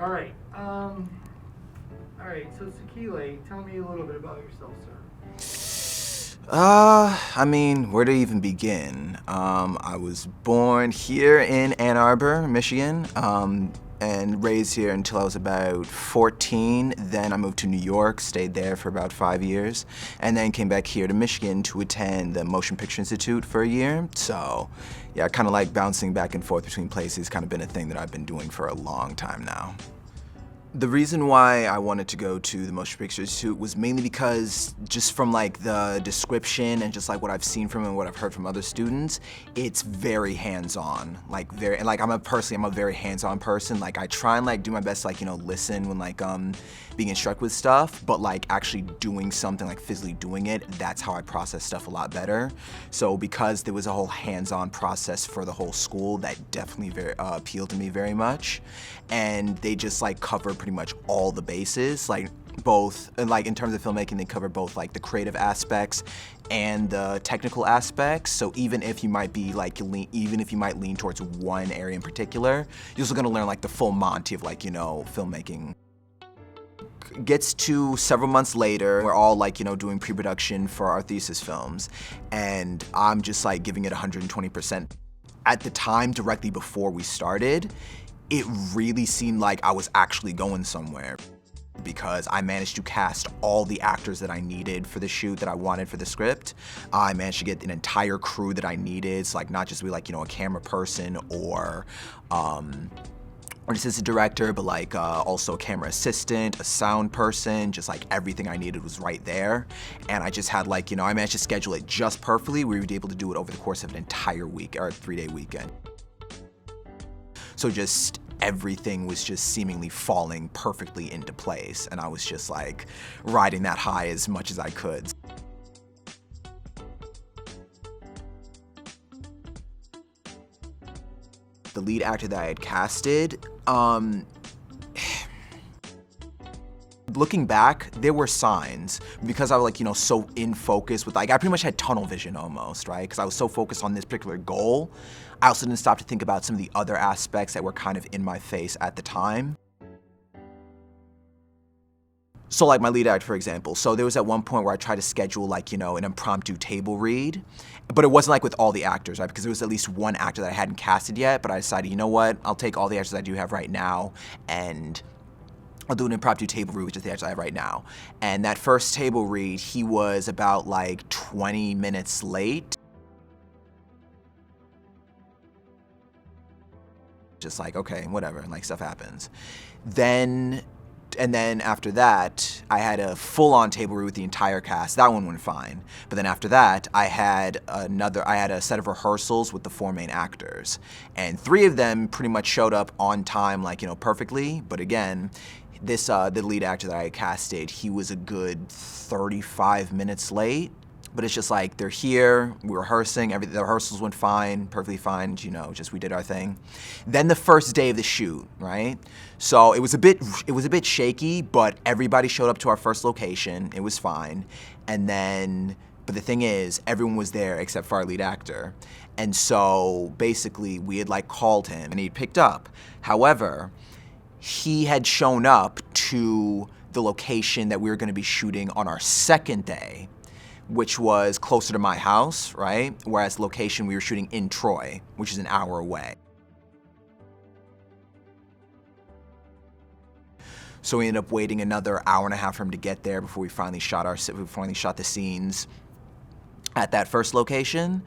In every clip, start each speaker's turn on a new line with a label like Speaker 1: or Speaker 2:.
Speaker 1: All right. All right. So Sakhile, tell me a little bit about yourself, sir.
Speaker 2: I mean, where to even begin? I was born here in Ann Arbor, Michigan, and raised here until I was about 14. Then I moved to New York, stayed there for about 5 years, and then came back here to Michigan to attend the Motion Picture Institute for a year. So, yeah, kind of like bouncing back and forth between places, kind of been a thing that I've been doing for a long time now. The reason why I wanted to go to the Motion Picture Institute was mainly because just from like the description and just like what I've seen from it and what I've heard from other students, it's very hands-on. Like very, and like I'm a very hands-on person. Like I try and like do my best to like, listen when like being instructed with stuff, but like actually doing something, like physically doing it, that's how I process stuff a lot better. So because there was a whole hands-on process for the whole school, that definitely appealed to me very much. And they just like cover pretty much all the bases, like both, like in terms of filmmaking, they cover both like the creative aspects and the technical aspects. So even if you might be like, even if you might lean towards one area in particular, you're still gonna learn like the full Monty of like, filmmaking. Gets to several months later, we're all like, doing pre-production for our thesis films, and I'm just like giving it 120%. At the time, directly before we started, it really seemed like I was actually going somewhere because I managed to cast all the actors that I needed for the shoot that I wanted for the script. I managed to get an entire crew that I needed, so like not just be like, a camera person or an assistant director, but like also a camera assistant, a sound person, just like everything I needed was right there. And I just had like, I managed to schedule it just perfectly. We were able to do it over the course of an entire week, or a 3-day weekend. So just everything was just seemingly falling perfectly into place, and I was just like riding that high as much as I could. The lead actor that I had casted, looking back, there were signs because I was like, so in focus with like, I pretty much had tunnel vision almost, right? Because I was so focused on this particular goal. I also didn't stop to think about some of the other aspects that were kind of in my face at the time. So like my lead actor, for example, so there was at one point where I tried to schedule like, an impromptu table read, but it wasn't like with all the actors, right? Because there was at least one actor that I hadn't casted yet, but I decided, you know what? I'll take all the actors I do have right now and I'll do an impromptu table read, which is the actor I have right now. And that first table read, he was about like 20 minutes late. Just like, okay, whatever, like stuff happens. And then after that, I had a full-on table read with the entire cast. That one went fine. But then after that, I had a set of rehearsals with the 4 main actors. And 3 of them pretty much showed up on time, like, perfectly. But again, the lead actor that I casted, he was a good 35 minutes late. But it's just like, they're here, we're rehearsing, the rehearsals went fine, perfectly fine, just we did our thing. Then the first day of the shoot, right? So it was a bit shaky, but everybody showed up to our first location, it was fine. And then, but the thing is, everyone was there except for our lead actor. And so basically, we had like called him and he picked up. However, he had shown up to the location that we were gonna be shooting on our second day, which was closer to my house, right? Whereas the location we were shooting in Troy, which is an hour away. So we ended up waiting another hour and a half for him to get there before we finally shot the scenes at that first location.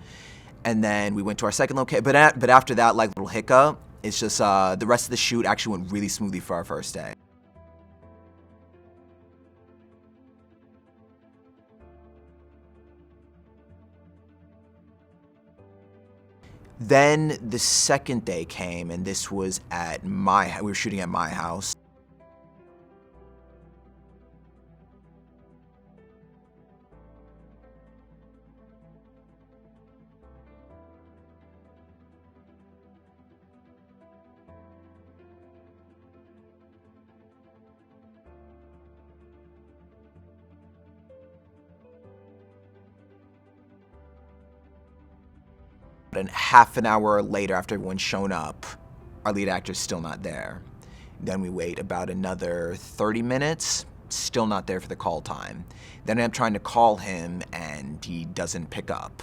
Speaker 2: And then we went to our second location, but after that like little hiccup, it's just the rest of the shoot actually went really smoothly for our first day. Then the second day came, and this was we were shooting at my house. And half an hour later, after everyone's shown up, our lead actor's still not there. Then we wait about another 30 minutes, still not there for the call time. Then I'm trying to call him and he doesn't pick up.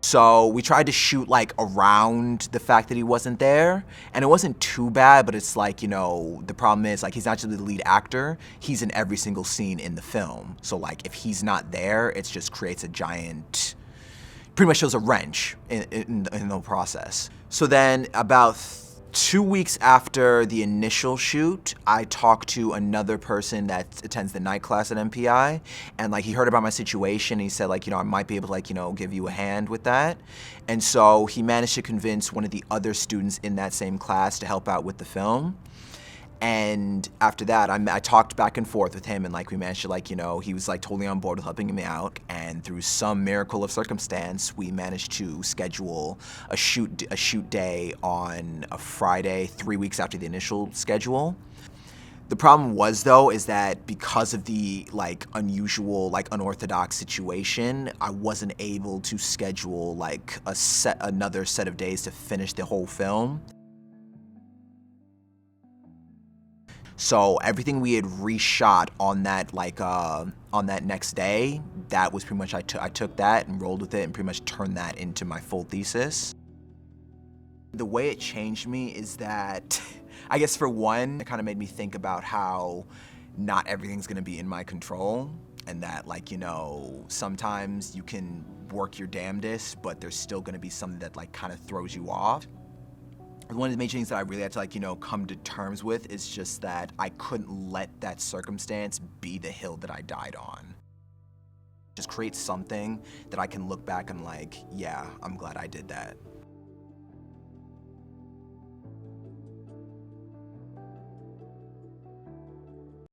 Speaker 2: So we tried to shoot like around the fact that he wasn't there, and it wasn't too bad, but it's like, the problem is like he's not just the lead actor, he's in every single scene in the film. So like if he's not there, it just creates a giant, pretty much shows a wrench in the process. So then about 2 weeks after the initial shoot, I talked to another person that attends the night class at MPI, and like he heard about my situation. He said like, I might be able to like, give you a hand with that. And so he managed to convince one of the other students in that same class to help out with the film. And after that, I talked back and forth with him, and like we managed to like, he was like totally on board with helping me out. And through some miracle of circumstance, we managed to schedule a shoot day on a Friday, 3 weeks after the initial schedule. The problem was though, is that because of the like unusual, like unorthodox situation, I wasn't able to schedule like another set of days to finish the whole film. So everything we had reshot on that on that next day, that was pretty much I took that and rolled with it and pretty much turned that into my full thesis. The way it changed me is that, I guess for one, it kind of made me think about how not everything's gonna be in my control, and that like, sometimes you can work your damnedest, but there's still gonna be something that like kind of throws you off. One of the major things that I really had to like, come to terms with is just that I couldn't let that circumstance be the hill that I died on. Just create something that I can look back and like, yeah, I'm glad I did that.